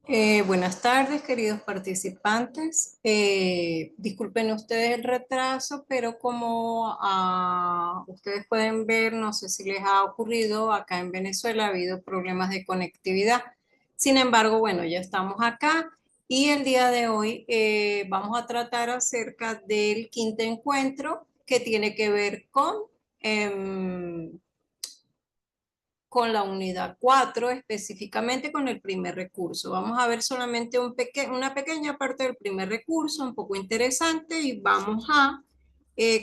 Buenas tardes, queridos participantes. Disculpen ustedes el retraso, pero como ustedes pueden ver, no sé si les ha ocurrido, acá en Venezuela ha habido problemas de conectividad. Sin embargo, bueno, ya estamos acá y el día de hoy vamos a tratar acerca del quinto encuentro que tiene que ver em, con la unidad 4 específicamente con el primer recurso. Vamos a ver solamente una pequeña parte del primer recurso, un poco interesante, y vamos a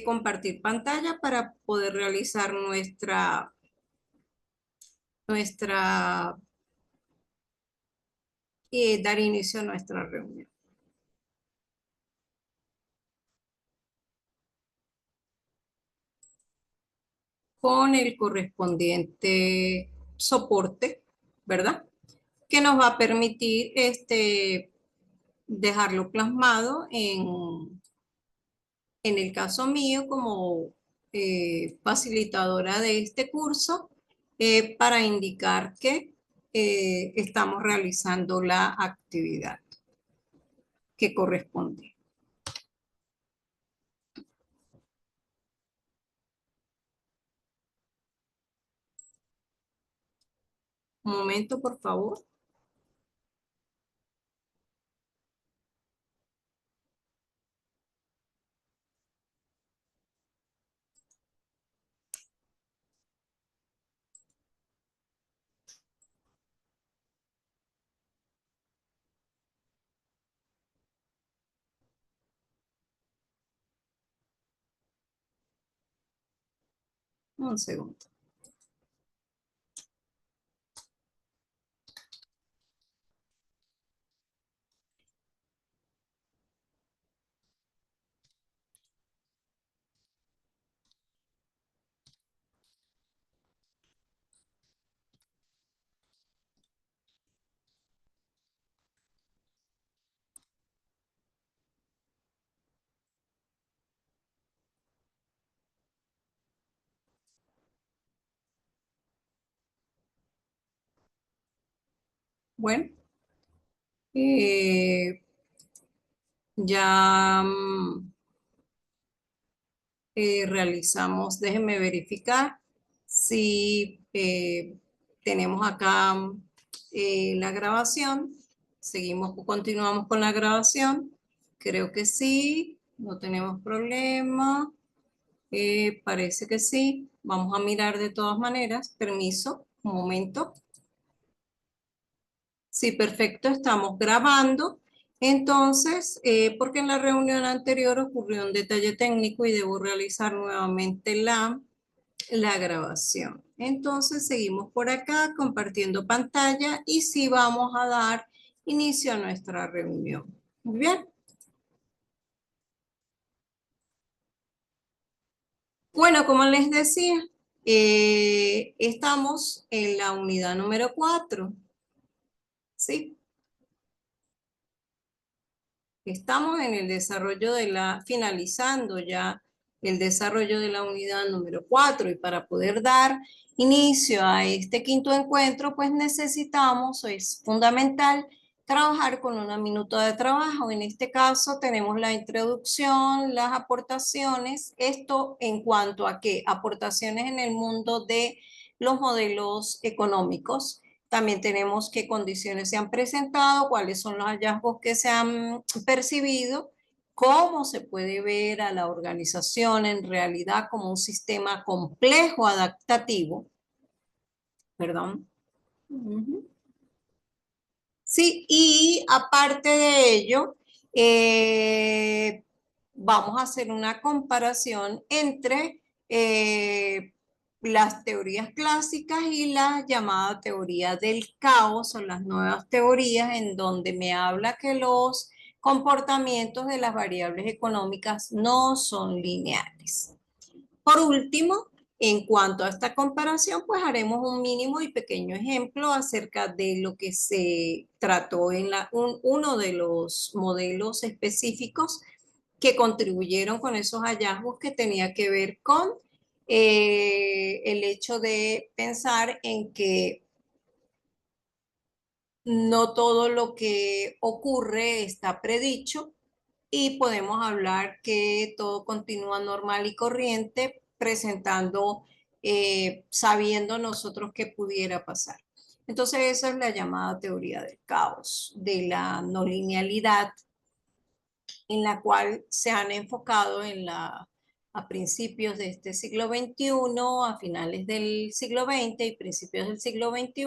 compartir pantalla para poder realizar nuestra dar inicio a nuestra reunión. Con el correspondiente soporte, ¿verdad? Que nos va a permitir dejarlo plasmado en el caso mío, como facilitadora de este curso, para indicar que estamos realizando la actividad que corresponde. Un momento, por favor. Un segundo. Bueno, eh, ya realizamos, déjenme verificar si tenemos acá la grabación. Continuamos con la grabación. Creo que sí, no tenemos problema. Parece que sí. Vamos a mirar de todas maneras. Permiso, un momento. Sí, perfecto, estamos grabando. Entonces, porque en la reunión anterior ocurrió un detalle técnico y debo realizar nuevamente la grabación. Entonces, seguimos por acá compartiendo pantalla y sí vamos a dar inicio a nuestra reunión. Muy bien. Bueno, como les decía, estamos en la unidad número 4, ¿sí? Estamos en el desarrollo finalizando ya el desarrollo de la unidad número 4 y para poder dar inicio a este quinto encuentro, pues necesitamos, es fundamental, trabajar con una minuta de trabajo. En este caso tenemos la introducción, las aportaciones, esto en cuanto a qué, aportaciones en el mundo de los modelos económicos. También tenemos qué condiciones se han presentado, cuáles son los hallazgos que se han percibido, cómo se puede ver a la organización en realidad como un sistema complejo adaptativo, perdón. Ujú. Sí, y aparte de ello, eh, vamos a hacer una comparación entre las teorías clásicas y la llamada teoría del caos o las nuevas teorías en donde me habla que los comportamientos de las variables económicas no son lineales. Por último, en cuanto a esta comparación, pues haremos un mínimo y pequeño ejemplo acerca de lo que se trató en uno de los modelos específicos que contribuyeron con esos hallazgos que tenía que ver con el hecho de pensar en que no todo lo que ocurre está predicho y podemos hablar que todo continúa normal y corriente, presentando, sabiendo nosotros qué pudiera pasar. Entonces, esa es la llamada teoría del caos, de la no linealidad, en la cual se han enfocado a principios de este siglo XXI, a finales del siglo XX y principios del siglo XXI,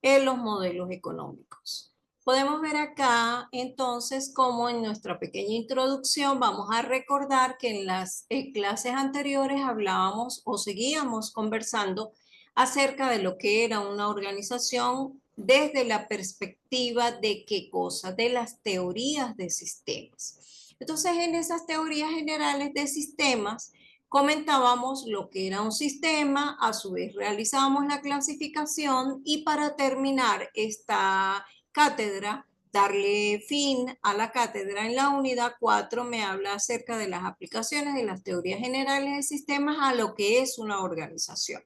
en los modelos económicos. Podemos ver acá entonces cómo en nuestra pequeña introducción vamos a recordar que en las clases anteriores hablábamos o seguíamos conversando acerca de lo que era una organización desde la perspectiva de qué cosa, de las teorías de sistemas. Entonces, en esas teorías generales de sistemas, comentábamos lo que era un sistema, a su vez realizábamos la clasificación y para terminar esta cátedra, darle fin a la cátedra en la unidad 4 me habla acerca de las aplicaciones de las teorías generales de sistemas a lo que es una organización.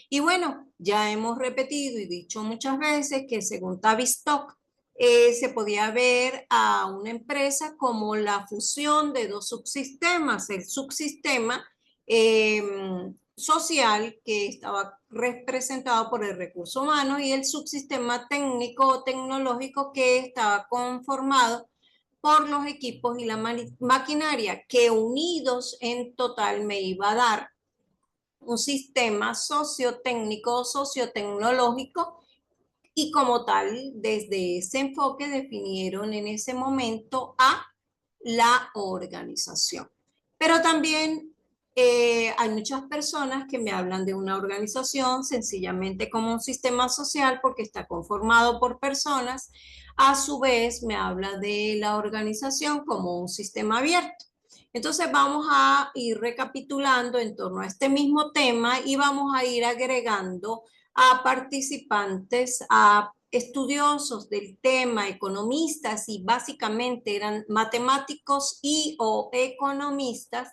Y bueno, ya hemos repetido y dicho muchas veces que según Tavistock, se podía ver a una empresa como la fusión de dos subsistemas, el subsistema eh, social que estaba representado por el recurso humano y el subsistema técnico o tecnológico que estaba conformado por los equipos y la maquinaria que unidos en total me iba a dar un sistema sociotécnico, sociotecnológico, y como tal, desde ese enfoque definieron en ese momento a la organización. Pero también hay muchas personas que me hablan de una organización sencillamente como un sistema social porque está conformado por personas. A su vez, me habla de la organización como un sistema abierto. Entonces vamos a ir recapitulando en torno a este mismo tema y vamos a ir agregando a participantes, a estudiosos del tema, economistas y básicamente eran matemáticos y o economistas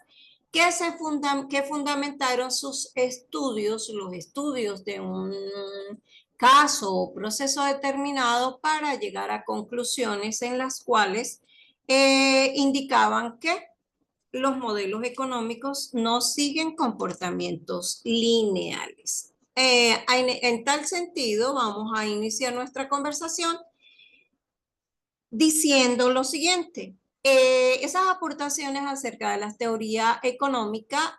que fundamentaron sus estudios, los estudios de un caso o proceso determinado para llegar a conclusiones en las cuales indicaban que los modelos económicos no siguen comportamientos lineales. En tal sentido, vamos a iniciar nuestra conversación diciendo lo siguiente. Esas aportaciones acerca de la teoría económica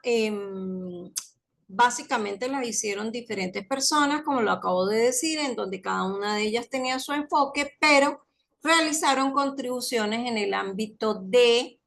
básicamente las hicieron diferentes personas, como lo acabo de decir, en donde cada una de ellas tenía su enfoque, pero realizaron contribuciones en el ámbito de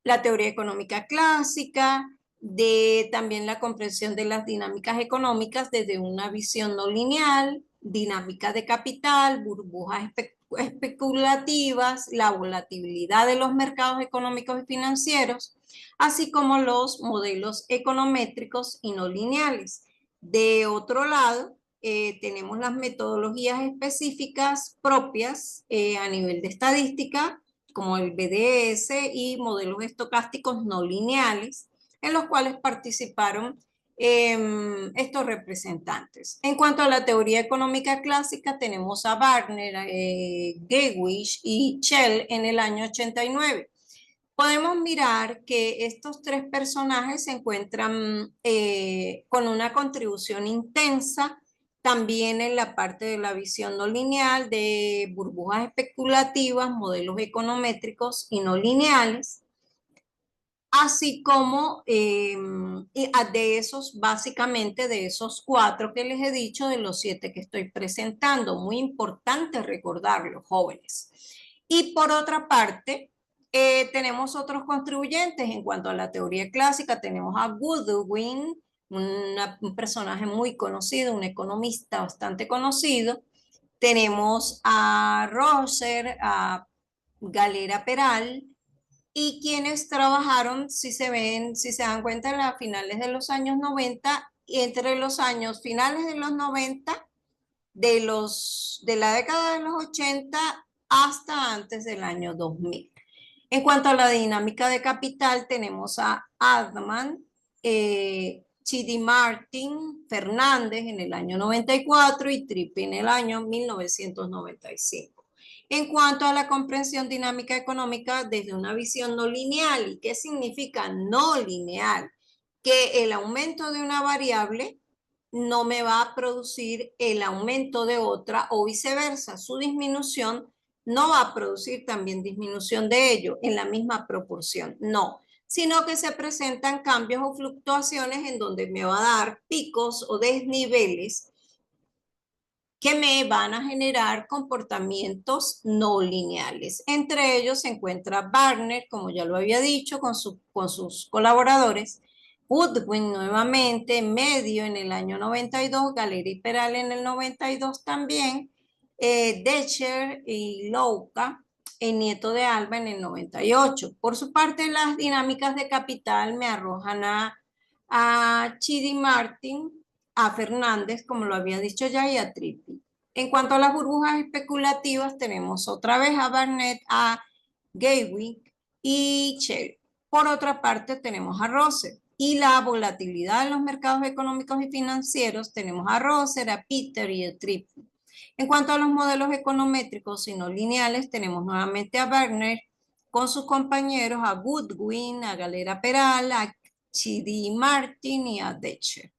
la teoría económica clásica, de también la comprensión de las dinámicas económicas desde una visión no lineal, dinámica de capital, burbujas especulativas, la volatilidad de los mercados económicos y financieros, así como los modelos econométricos y no lineales. De otro lado, tenemos las metodologías específicas propias a nivel de estadística, como el BDS y modelos estocásticos no lineales, en los cuales participaron estos representantes. En cuanto a la teoría económica clásica, tenemos a Wagner, Gewisch y Shell en el año 89. Podemos mirar que estos tres personajes se encuentran con una contribución intensa también en la parte de la visión no lineal de burbujas especulativas, modelos econométricos y no lineales, así como de esos, básicamente de esos cuatro que les he dicho, de los 7 que estoy presentando. Muy importante recordarlo, jóvenes. Y por otra parte, tenemos otros contribuyentes en cuanto a la teoría clásica. Tenemos a Goodwin, un personaje muy conocido, un economista bastante conocido. Tenemos a Rosser, a Galera Peral, y quienes trabajaron, si se ven, si se dan cuenta, a finales de los años 90 y entre los años finales de los 90, de la década de los 80 hasta antes del año 2000. En cuanto a la dinámica de capital, tenemos a Adman, Chidi Martin Fernández en el año 94 y Trippi en el año 1995. En cuanto a la comprensión dinámica económica desde una visión no lineal, ¿y qué significa no lineal? Que el aumento de una variable no me va a producir el aumento de otra o viceversa. Su disminución no va a producir también disminución de ello en la misma proporción. No, sino que se presentan cambios o fluctuaciones en donde me va a dar picos o desniveles que me van a generar comportamientos no lineales. Entre ellos se encuentra Barnett, como ya lo había dicho, con sus colaboradores, Goodwin nuevamente, Medio en el año 92, Galera y Peral en el 92 también, Decher y Louca, el nieto de Alba en el 98. Por su parte, las dinámicas de capital me arrojan a Chidi Martin, a Fernández, como lo había dicho ya, y a Trippi. En cuanto a las burbujas especulativas, tenemos otra vez a Barnett, a Gaywick y Shell. Por otra parte, tenemos a Rosser. Y la volatilidad en los mercados económicos y financieros, tenemos a Rosser, a Peter y a Trippi. En cuanto a los modelos econométricos y no lineales, tenemos nuevamente a Barnett con sus compañeros, a Goodwin, a Galera Peral, a Chidi Martin y a Decher.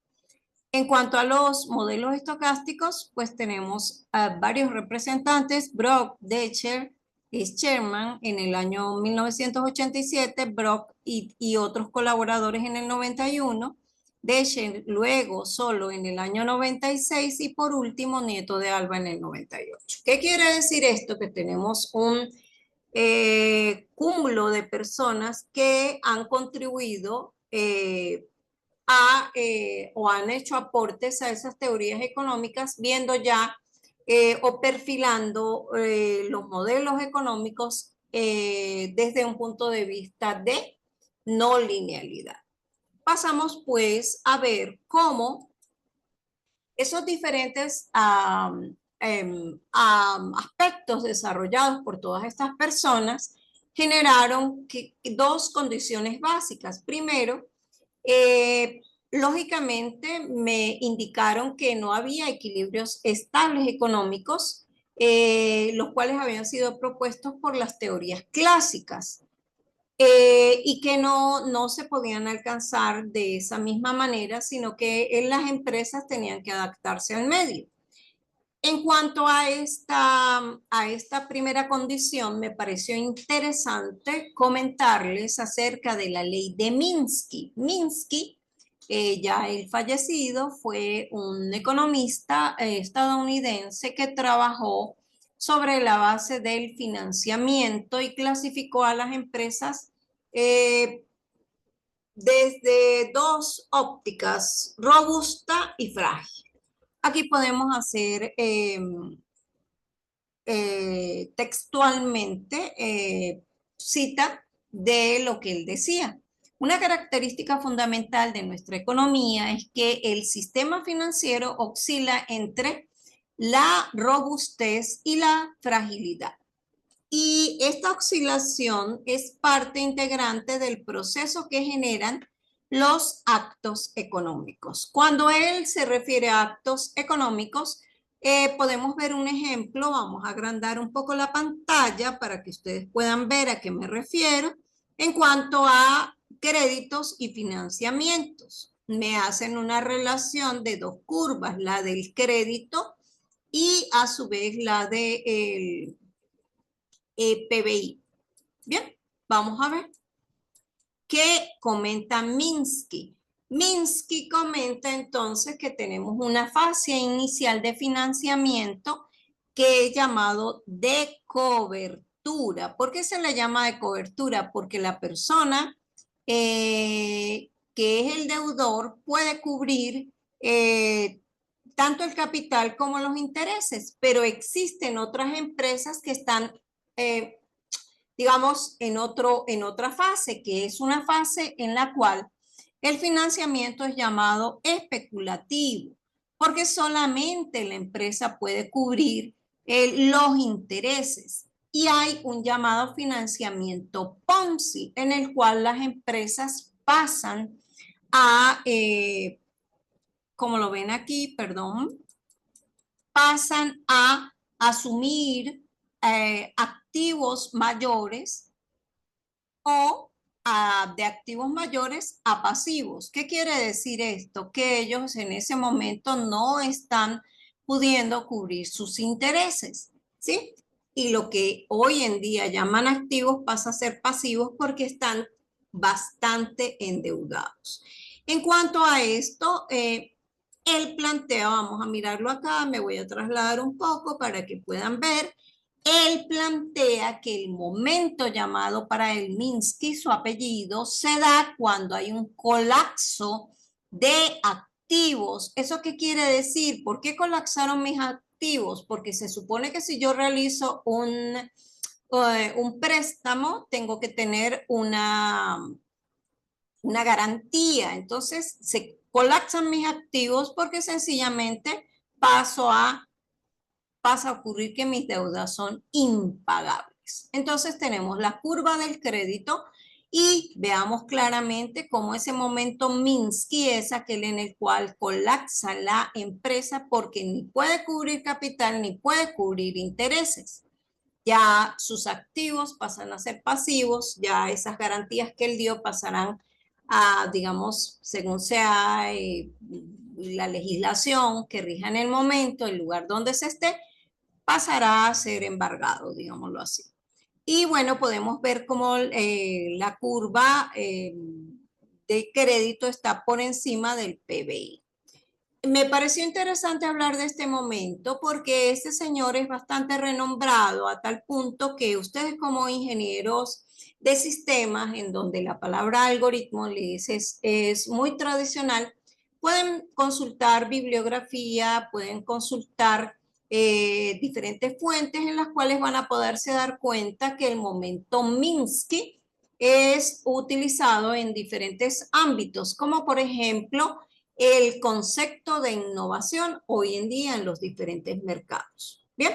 En cuanto a los modelos estocásticos, pues tenemos a varios representantes, Brock, Decher, Sherman en el año 1987, Brock y otros colaboradores en el 91, Decher luego solo en el año 96 y por último Nieto de Alba en el 98. ¿Qué quiere decir esto? Que tenemos un cúmulo de personas que han contribuido o han hecho aportes a esas teorías económicas, viendo ya o perfilando los modelos económicos desde un punto de vista de no linealidad. Pasamos pues a ver cómo esos diferentes aspectos desarrollados por todas estas personas generaron dos condiciones básicas. Primero, lógicamente me indicaron que no había equilibrios estables económicos, los cuales habían sido propuestos por las teorías clásicas, y que no se podían alcanzar de esa misma manera, sino que las empresas tenían que adaptarse al medio. En cuanto a esta primera condición, me pareció interesante comentarles acerca de la ley de Minsky. Minsky, ya el fallecido, fue un economista estadounidense que trabajó sobre la base del financiamiento y clasificó a las empresas desde dos ópticas, robusta y frágil. Aquí podemos hacer textualmente cita de lo que él decía. Una característica fundamental de nuestra economía es que el sistema financiero oscila entre la robustez y la fragilidad. Y esta oscilación es parte integrante del proceso que generan los actos económicos. Cuando él se refiere a actos económicos, podemos ver un ejemplo. Vamos a agrandar un poco la pantalla para que ustedes puedan ver a qué me refiero. En cuanto a créditos y financiamientos, me hacen una relación de dos curvas, la del crédito y a su vez la del PBI. Bien, vamos a ver qué comenta Minsky. Minsky comenta entonces que tenemos una fase inicial de financiamiento que es llamado de cobertura. ¿Por qué se le llama de cobertura? Porque la persona que es el deudor puede cubrir tanto el capital como los intereses, pero existen otras empresas que están digamos, en otra fase, que es una fase en la cual el financiamiento es llamado especulativo, porque solamente la empresa puede cubrir los intereses. Y hay un llamado financiamiento Ponzi, en el cual las empresas pasan a como lo ven aquí, perdón, pasan a asumir activos mayores o de activos mayores a pasivos. ¿Qué quiere decir esto? Que ellos en ese momento no están pudiendo cubrir sus intereses, ¿sí? Y lo que hoy en día llaman activos pasa a ser pasivos porque están bastante endeudados. En cuanto a esto, él plantea, vamos a mirarlo acá, me voy a trasladar un poco para que puedan ver. Él plantea que el momento llamado para el Minsky, su apellido, se da cuando hay un colapso de activos. ¿Eso qué quiere decir? ¿Por qué colapsaron mis activos? Porque se supone que si yo realizo un préstamo, tengo que tener una garantía. Entonces, se colapsan mis activos porque sencillamente paso a pasa a ocurrir que mis deudas son impagables. Entonces tenemos la curva del crédito y veamos claramente cómo ese momento Minsky es aquel en el cual colapsa la empresa porque ni puede cubrir capital ni puede cubrir intereses. Ya sus activos pasan a ser pasivos, ya esas garantías que él dio pasarán a, digamos, según sea la legislación que rija en el momento, el lugar donde se esté, pasará a ser embargado, digámoslo así. Y bueno, podemos ver cómo la curva de crédito está por encima del PBI. Me pareció interesante hablar de este momento porque este señor es bastante renombrado a tal punto que ustedes como ingenieros de sistemas, en donde la palabra algoritmo es muy tradicional, pueden consultar bibliografía, pueden consultar diferentes fuentes en las cuales van a poderse dar cuenta que el momento Minsky es utilizado en diferentes ámbitos, como por ejemplo el concepto de innovación hoy en día en los diferentes mercados. Bien,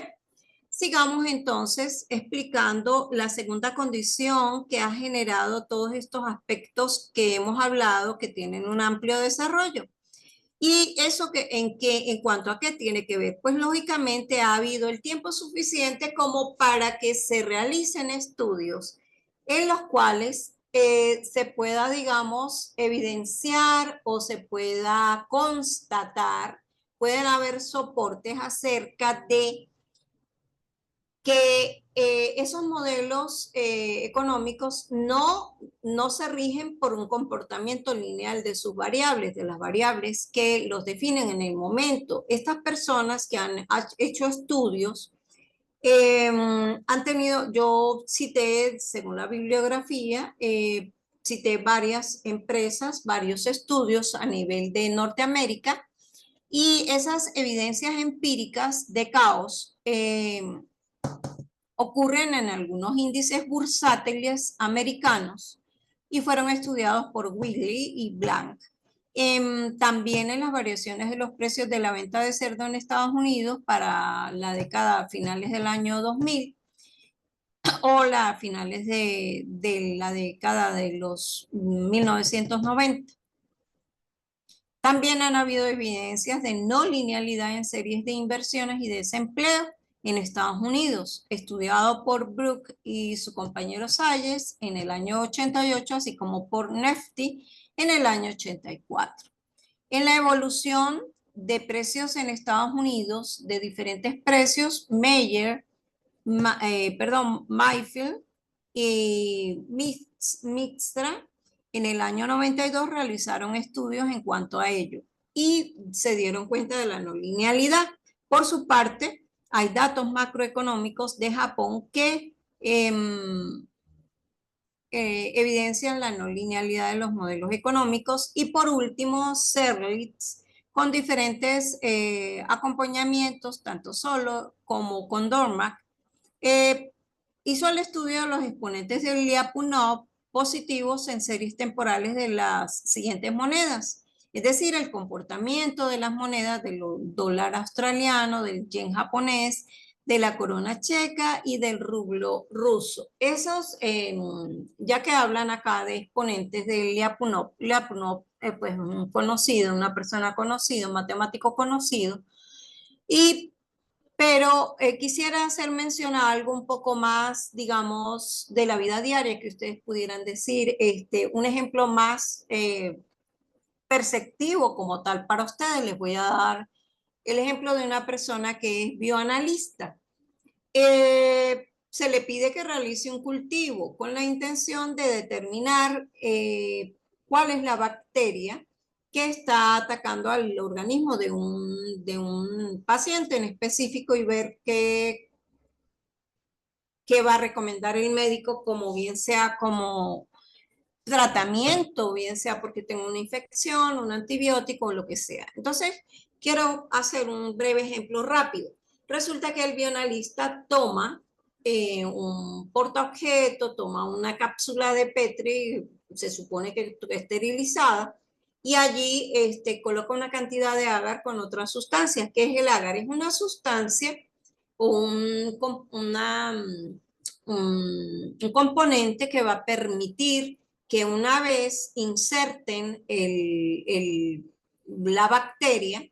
sigamos entonces explicando la segunda condición que ha generado todos estos aspectos que hemos hablado que tienen un amplio desarrollo. Y eso en cuanto a qué tiene que ver, pues lógicamente ha habido el tiempo suficiente como para que se realicen estudios en los cuales se pueda, digamos, evidenciar o se pueda constatar, pueden haber soportes acerca de que esos modelos económicos no se rigen por un comportamiento lineal de sus variables, de las variables que los definen en el momento. Estas personas que han hecho estudios han tenido, yo cité, según la bibliografía, cité varias empresas, varios estudios a nivel de Norteamérica y esas evidencias empíricas de caos ocurren en algunos índices bursátiles americanos y fueron estudiados por Wigley y Blank. También en las variaciones de los precios de la venta de cerdo en Estados Unidos para la década finales del año 2000 o la finales de la década de los 1990. También han habido evidencias de no linealidad en series de inversiones y desempleo en Estados Unidos, estudiado por Brook y su compañero Salles en el año 88, así como por Nefty en el año 84. En la evolución de precios en Estados Unidos, de diferentes precios, Mayfield y Mixtra en el año 92 realizaron estudios en cuanto a ello y se dieron cuenta de la no linealidad. Por su parte, hay datos macroeconómicos de Japón que evidencian la no linealidad de los modelos económicos. Y por último, Serlitz, con diferentes acompañamientos, tanto solo como con Dormack, eh, hizo el estudio de los exponentes del Lyapunov positivos en series temporales de las siguientes monedas, es decir, el comportamiento de las monedas del dólar australiano, del yen japonés, de la corona checa y del rublo ruso. Esos, ya que hablan acá de exponentes del Lyapunov pues un conocido, una persona conocida, un matemático conocido, y pero quisiera hacer mención a algo un poco más, digamos, de la vida diaria que ustedes pudieran decir, un ejemplo más perceptivo como tal para ustedes. Les voy a dar el ejemplo de una persona que es bioanalista. Se le pide que realice un cultivo con la intención de determinar cuál es la bacteria que está atacando al organismo de un paciente en específico y ver qué va a recomendar el médico, como bien sea como tratamiento, bien sea porque tengo una infección, un antibiótico o lo que sea. Entonces, quiero hacer un breve ejemplo rápido. Resulta que el bioanalista toma un portaobjeto, toma una cápsula de Petri, se supone que esterilizada, y allí coloca una cantidad de agar con otras sustancias. ¿Qué es el agar? Es una sustancia, un, un componente que va a permitir que una vez inserten la bacteria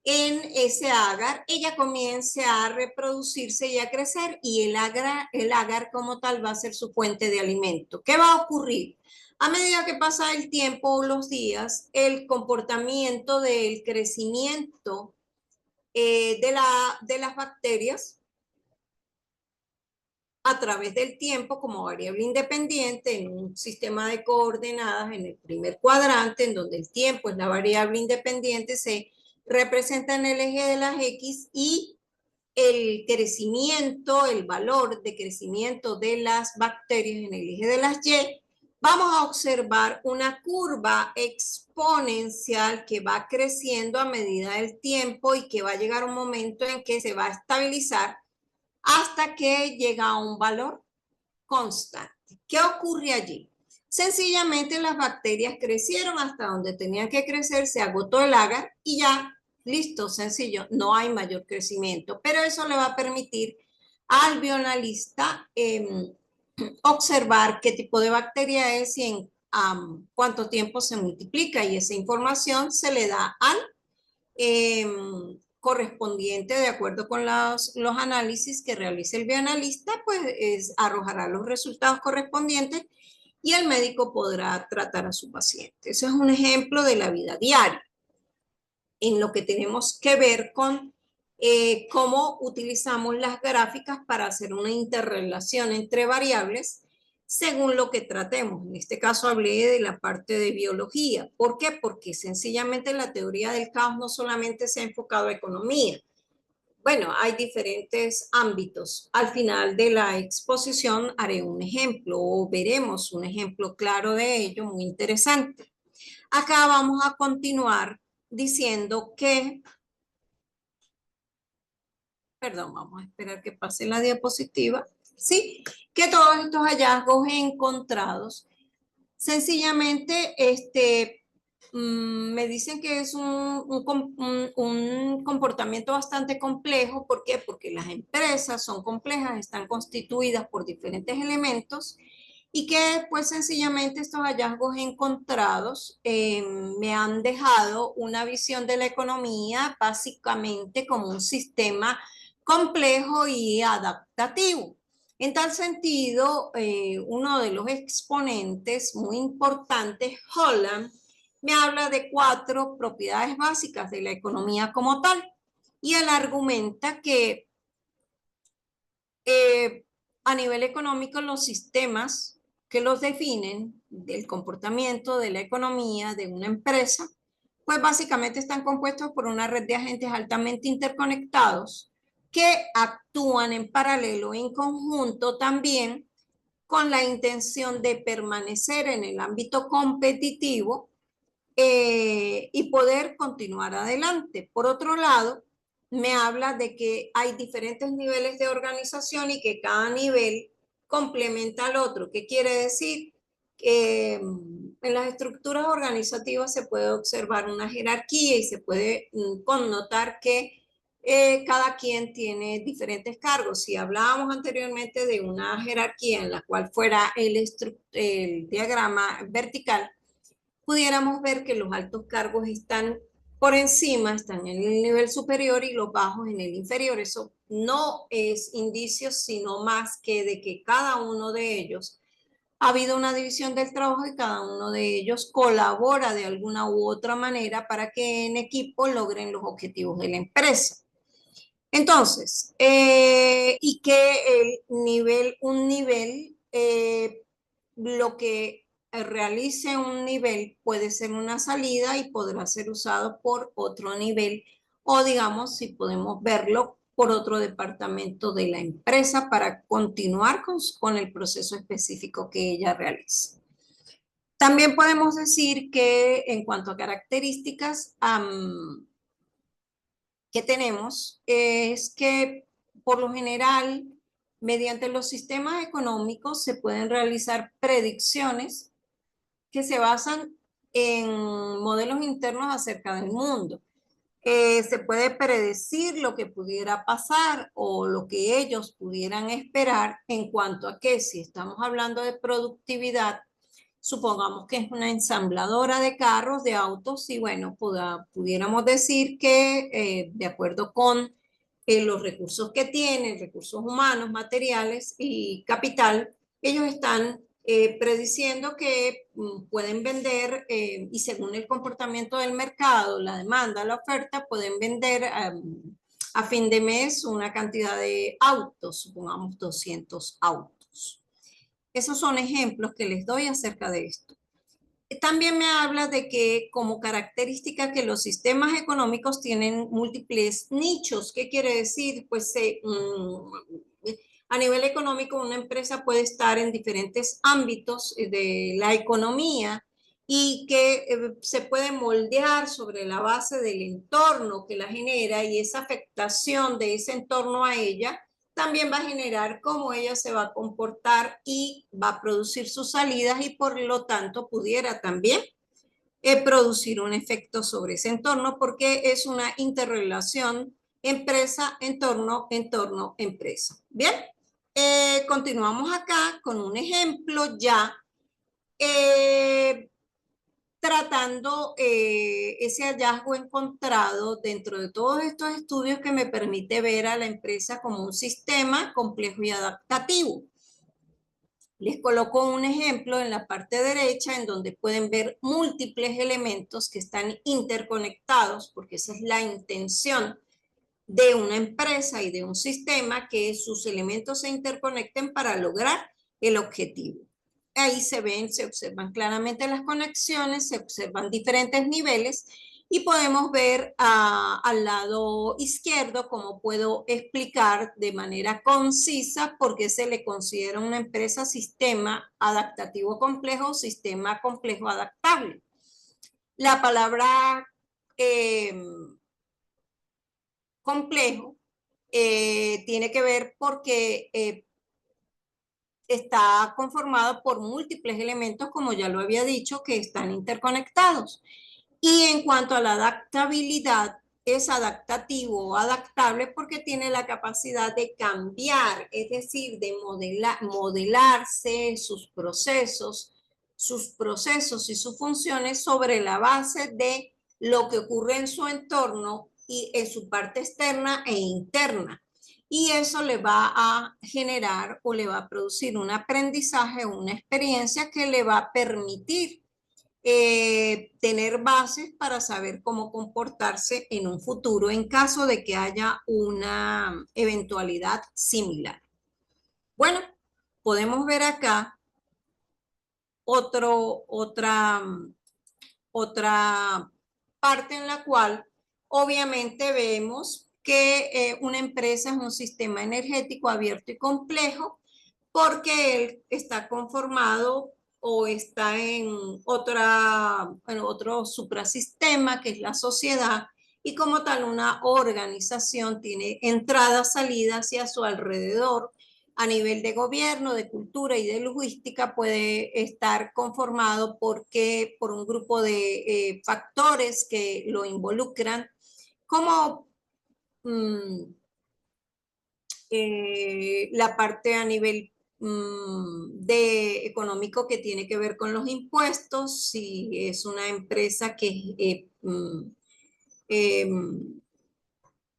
en ese agar, ella comience a reproducirse y a crecer y el agar como tal va a ser su fuente de alimento. ¿Qué va a ocurrir? A medida que pasa el tiempo o los días, el comportamiento del crecimiento de las bacterias a través del tiempo como variable independiente en un sistema de coordenadas en el primer cuadrante, en donde el tiempo es la variable independiente, se representa en el eje de las X y el crecimiento, el valor de crecimiento de las bacterias en el eje de las Y, vamos a observar una curva exponencial que va creciendo a medida del tiempo y que va a llegar un momento en que se va a estabilizar hasta que llega a un valor constante. ¿Qué ocurre allí? Sencillamente las bacterias crecieron hasta donde tenían que crecer, se agotó el agar y ya, listo, sencillo, no hay mayor crecimiento. Pero eso le va a permitir al bioanalista observar qué tipo de bacteria es y en cuánto tiempo se multiplica y esa información se le da al correspondiente de acuerdo con los análisis que realice el bioanalista, pues arrojará los resultados correspondientes y el médico podrá tratar a su paciente. Eso es un ejemplo de la vida diaria, en lo que tenemos que ver con cómo utilizamos las gráficas para hacer una interrelación entre variables según lo que tratemos. En este caso hablé de la parte de biología. ¿Por qué? Porque sencillamente la teoría del caos no solamente se ha enfocado a economía. Bueno, hay diferentes ámbitos. Al final de la exposición haré un ejemplo o veremos un ejemplo claro de ello, muy interesante. Acá vamos a continuar diciendo que, perdón, vamos a esperar que pase la diapositiva, ¿sí? Que todos estos hallazgos encontrados, sencillamente, me dicen que es un comportamiento bastante complejo. ¿Por qué? Porque las empresas son complejas, están constituidas por diferentes elementos y que pues sencillamente estos hallazgos encontrados me han dejado una visión de la economía básicamente como un sistema complejo y adaptativo. En tal sentido, uno de los exponentes muy importantes, Holland, me habla de 4 propiedades básicas de la economía como tal. Y él argumenta que eh, a nivel económico los sistemas que los definen del comportamiento de la economía de una empresa, pues básicamente están compuestos por una red de agentes altamente interconectados que actúan en paralelo, en conjunto también con la intención de permanecer en el ámbito competitivo y poder continuar adelante. Por otro lado, me habla de que hay diferentes niveles de organización y que cada nivel complementa al otro. ¿Qué quiere decir? Que en las estructuras organizativas se puede observar una jerarquía y se puede connotar que cada quien tiene diferentes cargos. Si hablábamos anteriormente de una jerarquía en la cual fuera el diagrama vertical, pudiéramos ver que los altos cargos están por encima, están en el nivel superior y los bajos en el inferior. Eso no es indicio, sino más que de que cada uno de ellos ha habido una división del trabajo y cada uno de ellos colabora de alguna u otra manera para que en equipo logren los objetivos de la empresa. Entonces, y que un nivel, lo que realice un nivel puede ser una salida y podrá ser usado por otro nivel, o digamos, si podemos verlo por otro departamento de la empresa para continuar con el proceso específico que ella realiza. También podemos decir que en cuanto a características, que tenemos es que por lo general, mediante los sistemas económicos se pueden realizar predicciones que se basan en modelos internos acerca del mundo. Se puede predecir lo que pudiera pasar o lo que ellos pudieran esperar en cuanto a que si estamos hablando de productividad, supongamos que es una ensambladora de carros, de autos, y bueno, pudiéramos decir que de acuerdo con los recursos que tienen, recursos humanos, materiales y capital, ellos están prediciendo que pueden vender y según el comportamiento del mercado, la demanda, la oferta, pueden vender a fin de mes una cantidad de autos, supongamos 200 autos. Esos son ejemplos que les doy acerca de esto. También me habla de que como característica que los sistemas económicos tienen múltiples nichos. ¿Qué quiere decir? Pues a nivel económico una empresa puede estar en diferentes ámbitos de la economía y que se puede moldear sobre la base del entorno que la genera y esa afectación de ese entorno a ella también va a generar cómo ella se va a comportar y va a producir sus salidas y por lo tanto pudiera también producir un efecto sobre ese entorno porque es una interrelación empresa, entorno, entorno, empresa. Bien, continuamos acá con un ejemplo ya eh, tratando ese hallazgo encontrado dentro de todos estos estudios que me permite ver a la empresa como un sistema complejo y adaptativo. Les coloco un ejemplo en la parte derecha en donde pueden ver múltiples elementos que están interconectados, porque esa es la intención de una empresa y de un sistema, que sus elementos se interconecten para lograr el objetivo. Ahí se observan claramente las conexiones, se observan diferentes niveles y podemos ver al lado izquierdo cómo puedo explicar de manera concisa por qué se le considera una empresa sistema adaptativo complejo o sistema complejo adaptable. La palabra complejo tiene que ver porque está conformado por múltiples elementos, como ya lo había dicho, que están interconectados. Y en cuanto a la adaptabilidad, es adaptativo o adaptable porque tiene la capacidad de cambiar, es decir, de modelarse sus procesos y sus funciones sobre la base de lo que ocurre en su entorno y en su parte externa e interna. Y eso le va a generar o le va a producir un aprendizaje, una experiencia que le va a permitir tener bases para saber cómo comportarse en un futuro en caso de que haya una eventualidad similar. Bueno, podemos ver acá otra parte en la cual obviamente vemos que una empresa es un sistema energético abierto y complejo porque él está conformado o está en otro suprasistema que es la sociedad y como tal una organización tiene entradas, salidas y a su alrededor a nivel de gobierno, de cultura y de logística puede estar conformado por un grupo de factores que lo involucran, como la parte a nivel económico que tiene que ver con los impuestos, si es una empresa que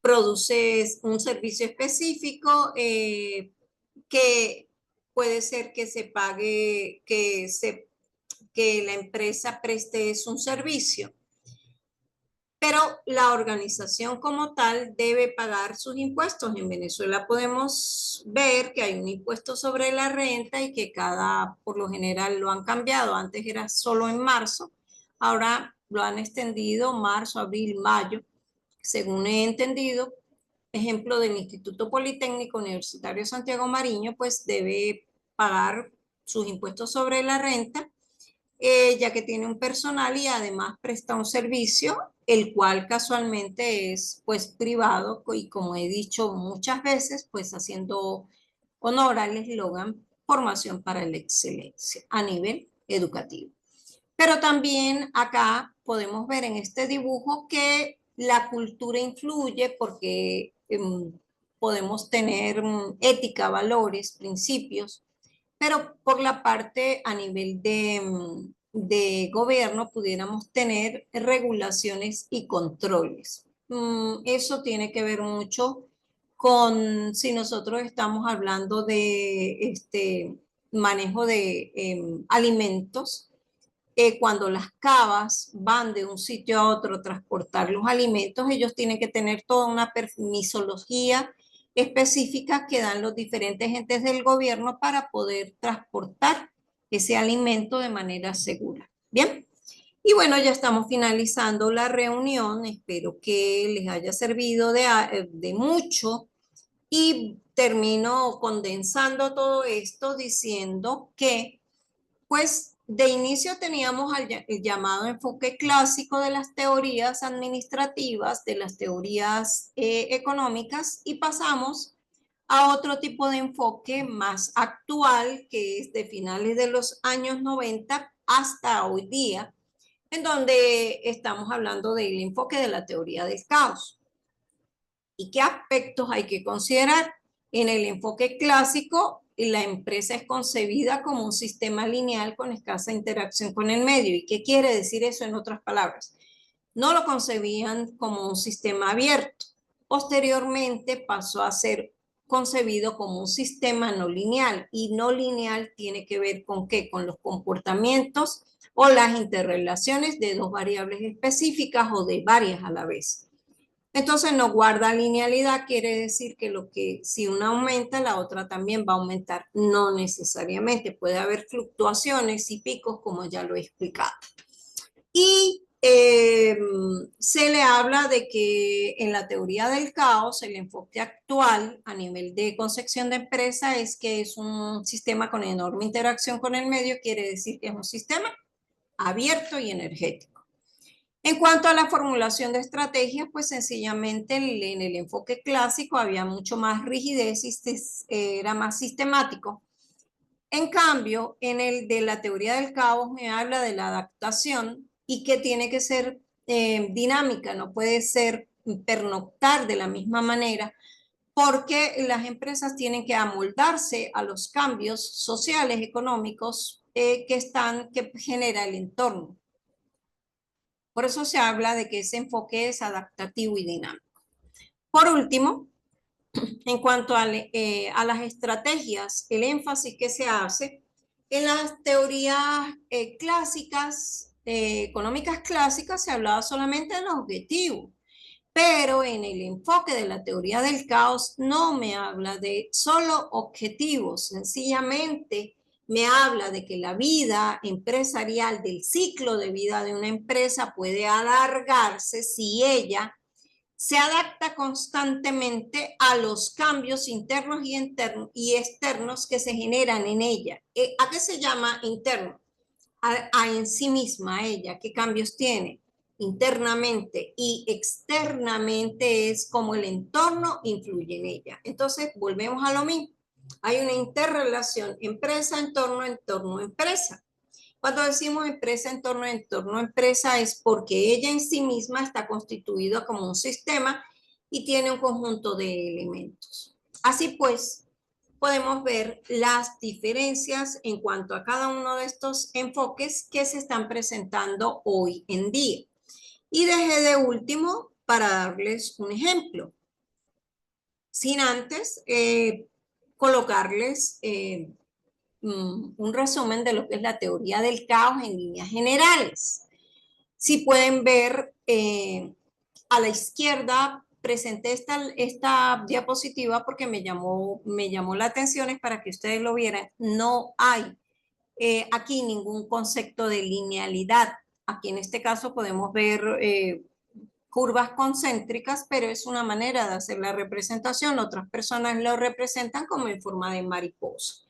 produce un servicio específico, que puede ser que se pague, que la empresa preste es un servicio, pero la organización como tal debe pagar sus impuestos. En Venezuela podemos ver que hay un impuesto sobre la renta y que por lo general lo han cambiado. Antes era solo en marzo, ahora lo han extendido marzo, abril, mayo, según he entendido. Ejemplo del Instituto Politécnico Universitario Santiago Mariño, pues debe pagar sus impuestos sobre la renta, ya que tiene un personal y además presta un servicio, el cual casualmente es pues privado y como he dicho muchas veces, pues haciendo honor al eslogan formación para la excelencia a nivel educativo. Pero también acá podemos ver en este dibujo que la cultura influye porque podemos tener ética, valores, principios, pero por la parte a nivel de gobierno pudiéramos tener regulaciones y controles. Eso tiene que ver mucho con si nosotros estamos hablando de manejo de alimentos. Cuando las cavas van de un sitio a otro a transportar los alimentos, ellos tienen que tener toda una permisología específica que dan los diferentes entes del gobierno para poder transportar ese alimento de manera segura. Bien, y bueno, ya estamos finalizando la reunión. Espero que les haya servido de mucho y termino condensando todo esto diciendo que pues de inicio teníamos el llamado enfoque clásico de las teorías administrativas, de las teorías económicas, y pasamos a otro tipo de enfoque más actual, que es de finales de los años 90 hasta hoy día, en donde estamos hablando del enfoque de la teoría del caos. ¿Y qué aspectos hay que considerar? En el enfoque clásico, la empresa es concebida como un sistema lineal con escasa interacción con el medio. ¿Y qué quiere decir eso en otras palabras? No lo concebían como un sistema abierto. Posteriormente pasó a ser concebido como un sistema no lineal. Y no lineal tiene que ver con qué? Con los comportamientos o las interrelaciones de dos variables específicas o de varias a la vez. Entonces no guarda linealidad, quiere decir que lo que si una aumenta, la otra también va a aumentar. No necesariamente, puede haber fluctuaciones y picos, como ya lo he explicado. Y se le habla de que en la teoría del caos, el enfoque actual a nivel de concepción de empresa es que es un sistema con enorme interacción con el medio, quiere decir que es un sistema abierto y energético. En cuanto a la formulación de estrategias, pues sencillamente en el enfoque clásico había mucho más rigidez y era más sistemático. En cambio, en el de la teoría del caos me habla de la adaptación y que tiene que ser dinámica, no puede ser pernoctar de la misma manera, porque las empresas tienen que amoldarse a los cambios sociales, económicos que genera el entorno. Por eso se habla de que ese enfoque es adaptativo y dinámico. Por último, en cuanto a las estrategias, el énfasis que se hace en las teorías clásicas, económicas clásicas, se hablaba solamente de los objetivos, pero en el enfoque de la teoría del caos no me habla de solo objetivos, sencillamente me habla de que la vida empresarial, del ciclo de vida de una empresa puede alargarse si ella se adapta constantemente a los cambios internos y externos que se generan en ella. ¿A qué se llama interno? A en sí misma, a ella, ¿qué cambios tiene? Internamente y externamente es como el entorno influye en ella. Entonces, volvemos a lo mismo. Hay una interrelación empresa, entorno, entorno, empresa. Cuando decimos empresa, entorno, empresa, es porque ella en sí misma está constituida como un sistema y tiene un conjunto de elementos. Así pues, podemos ver las diferencias en cuanto a cada uno de estos enfoques que se están presentando hoy en día. Y dejé de último para darles un ejemplo, sin antes colocarles un resumen de lo que es la teoría del caos en líneas generales. Si pueden ver a la izquierda, presenté esta diapositiva porque me llamó la atención, es para que ustedes lo vieran. No hay aquí ningún concepto de linealidad. Aquí en este caso podemos ver curvas concéntricas, pero es una manera de hacer la representación. Otras personas lo representan como en forma de mariposa.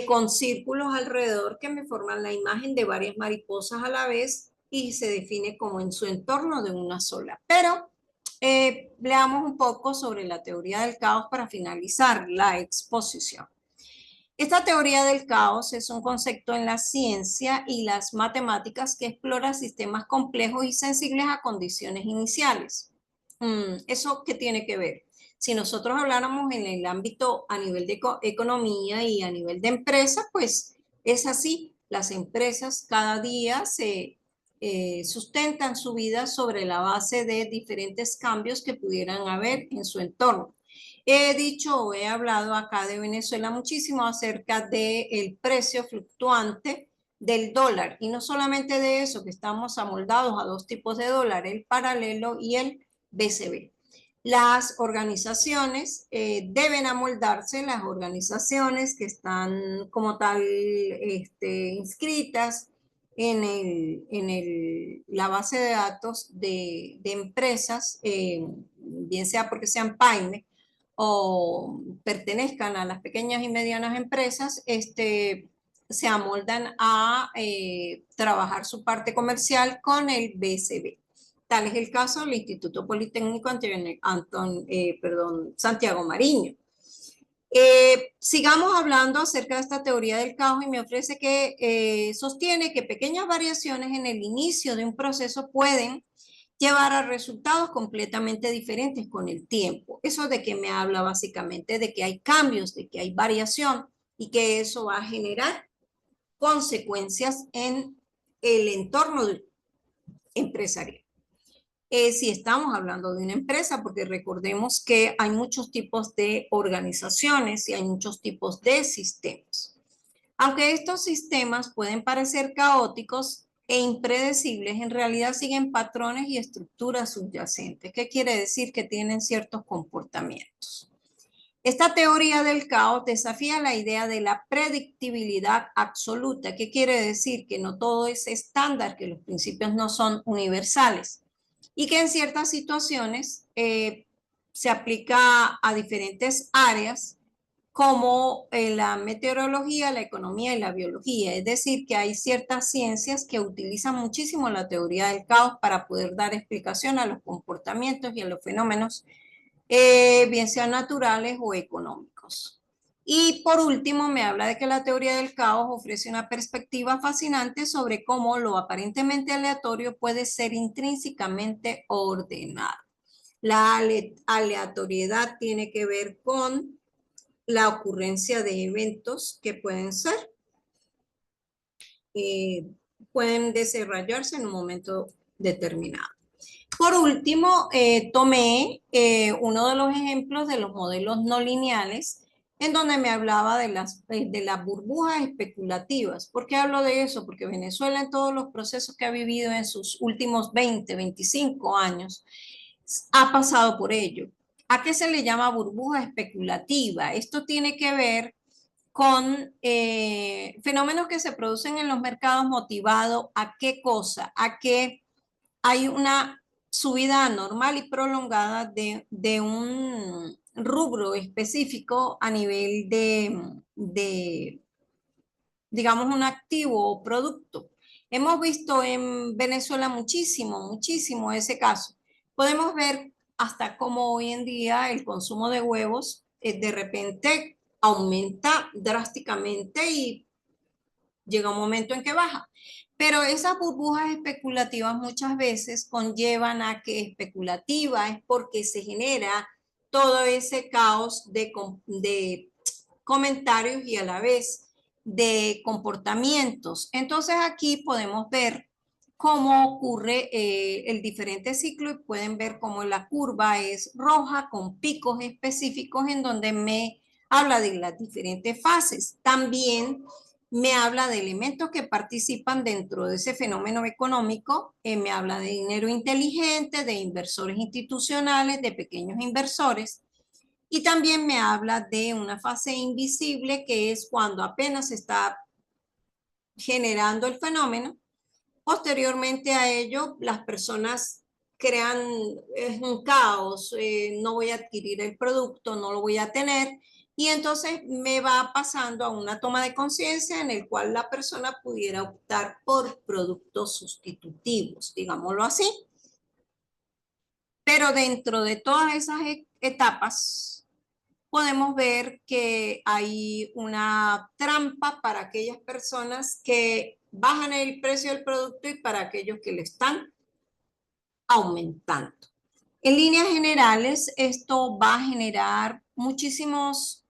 Con círculos alrededor que me forman la imagen de varias mariposas a la vez y se define como en su entorno de una sola. Pero leamos un poco sobre la teoría del caos para finalizar la exposición. Esta teoría del caos es un concepto en la ciencia y las matemáticas que explora sistemas complejos y sensibles a condiciones iniciales. ¿Eso qué tiene que ver? Si nosotros habláramos en el ámbito a nivel de economía y a nivel de empresa, pues es así. Las empresas cada día se sustentan su vida sobre la base de diferentes cambios que pudieran haber en su entorno. He dicho o he hablado acá de Venezuela muchísimo acerca del precio fluctuante del dólar y no solamente de eso, que estamos amoldados a dos tipos de dólar, el paralelo y el BCB. Las organizaciones deben amoldarse, las organizaciones que están como tal inscritas la base de datos de empresas, bien sea porque sean PAIME o pertenezcan a las pequeñas y medianas empresas, se amoldan a trabajar su parte comercial con el BCB. Tal es el caso del Instituto Politécnico Santiago Mariño. Sigamos hablando acerca de esta teoría del caos y me ofrece que sostiene que pequeñas variaciones en el inicio de un proceso pueden llevar a resultados completamente diferentes con el tiempo. Eso de que me habla básicamente de que hay cambios, de que hay variación y que eso va a generar consecuencias en el entorno empresarial. Si estamos hablando de una empresa, porque recordemos que hay muchos tipos de organizaciones y hay muchos tipos de sistemas. Aunque estos sistemas pueden parecer caóticos e impredecibles, en realidad siguen patrones y estructuras subyacentes. ¿Qué quiere decir? Que tienen ciertos comportamientos. Esta teoría del caos desafía la idea de la predictibilidad absoluta. ¿Qué quiere decir? Que no todo es estándar, que los principios no son universales y que en ciertas situaciones se aplica a diferentes áreas como la meteorología, la economía y la biología. Es decir, que hay ciertas ciencias que utilizan muchísimo la teoría del caos para poder dar explicación a los comportamientos y a los fenómenos, bien sean naturales o económicos. Y por último, me habla de que la teoría del caos ofrece una perspectiva fascinante sobre cómo lo aparentemente aleatorio puede ser intrínsecamente ordenado. La aleatoriedad tiene que ver con la ocurrencia de eventos que pueden desarrollarse en un momento determinado. Por último, tomé uno de los ejemplos de los modelos no lineales en donde me hablaba de las burbujas especulativas. ¿Por qué hablo de eso? Porque Venezuela en todos los procesos que ha vivido en sus últimos 20, 25 años ha pasado por ello. ¿A qué se le llama burbuja especulativa? Esto tiene que ver con fenómenos que se producen en los mercados motivados a qué cosa, a que hay una subida anormal y prolongada de un rubro específico a nivel digamos, un activo o producto. Hemos visto en Venezuela muchísimo ese caso. Podemos ver hasta cómo hoy en día el consumo de huevos de repente aumenta drásticamente y llega un momento en que baja. Pero esas burbujas especulativas muchas veces conllevan a que especulativa es porque se genera todo ese caos de comentarios y a la vez de comportamientos. Entonces aquí podemos ver cómo ocurre el diferente ciclo y pueden ver cómo la curva es roja con picos específicos en donde me habla de las diferentes fases. También me habla de elementos que participan dentro de ese fenómeno económico, me habla de dinero inteligente, de inversores institucionales, de pequeños inversores, y también me habla de una fase invisible que es cuando apenas se está generando el fenómeno. Posteriormente a ello, las personas crean un caos, no voy a adquirir el producto, no lo voy a tener, y entonces me va pasando a una toma de conciencia en el cual la persona pudiera optar por productos sustitutivos, digámoslo así. Pero dentro de todas esas etapas, podemos ver que hay una trampa para aquellas personas que bajan el precio del producto y para aquellos que le están aumentando. En líneas generales, esto va a generar muchísimas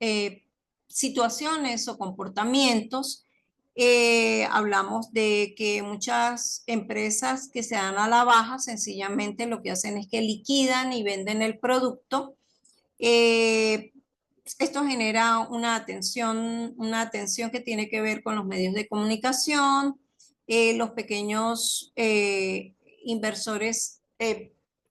situaciones o comportamientos. Hablamos de que muchas empresas que se dan a la baja, sencillamente lo que hacen es que liquidan y venden el producto. Esto genera una atención que tiene que ver con los medios de comunicación, los pequeños inversores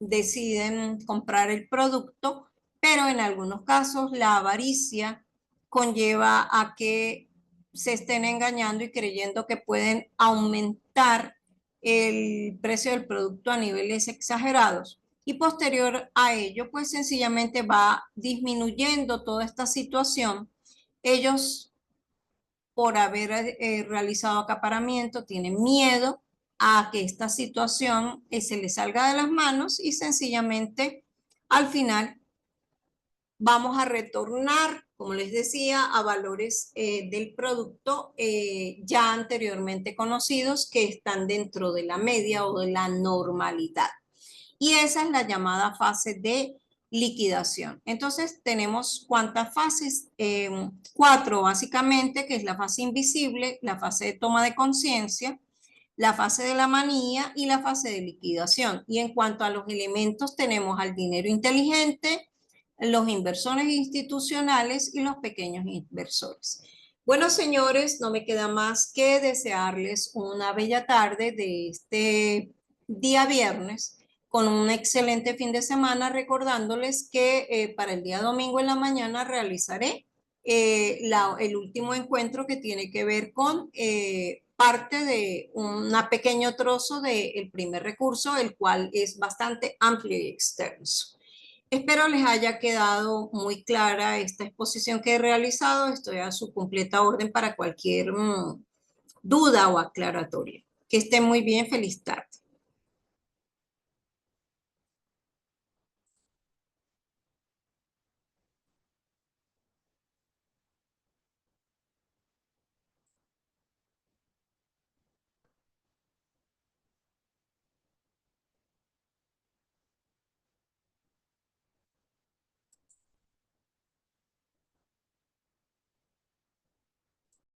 deciden comprar el producto, pero en algunos casos la avaricia conlleva a que se estén engañando y creyendo que pueden aumentar el precio del producto a niveles exagerados. Y posterior a ello, pues sencillamente va disminuyendo toda esta situación. Ellos, por haber realizado acaparamiento, tienen miedo a que esta situación se les salga de las manos y sencillamente al final vamos a retornar, como les decía, a valores del producto ya anteriormente conocidos que están dentro de la media o de la normalidad. Y esa es la llamada fase de liquidación. Entonces tenemos cuántas fases, 4 básicamente, que es la fase invisible, la fase de toma de conciencia, la fase de la manía y la fase de liquidación. Y en cuanto a los elementos, tenemos al dinero inteligente, los inversores institucionales y los pequeños inversores. Bueno, señores, no me queda más que desearles una bella tarde de este día viernes con un excelente fin de semana, recordándoles que para el día domingo en la mañana realizaré el último encuentro que tiene que ver con parte de un pequeño trozo del primer recurso, el cual es bastante amplio y extenso. Espero les haya quedado muy clara esta exposición que he realizado. Estoy a su completa orden para cualquier duda o aclaratoria. Que esté muy bien. Feliz tarde.